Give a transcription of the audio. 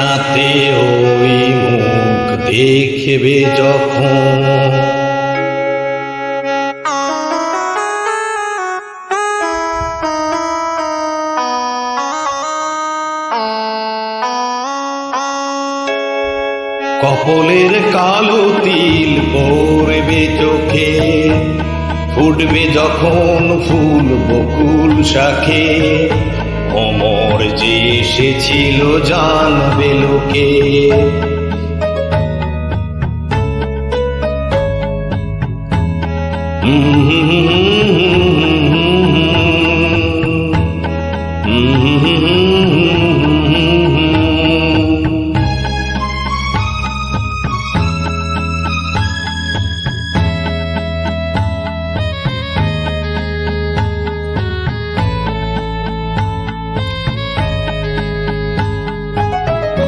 আয়নাতে ওই মুখ দেখবে যখন, কপলের কালো তিল পড়বে চোখে, ফুটবে যখন ফুল বকুল শাখে, অমর যে এসেছিল জানবে লোকে।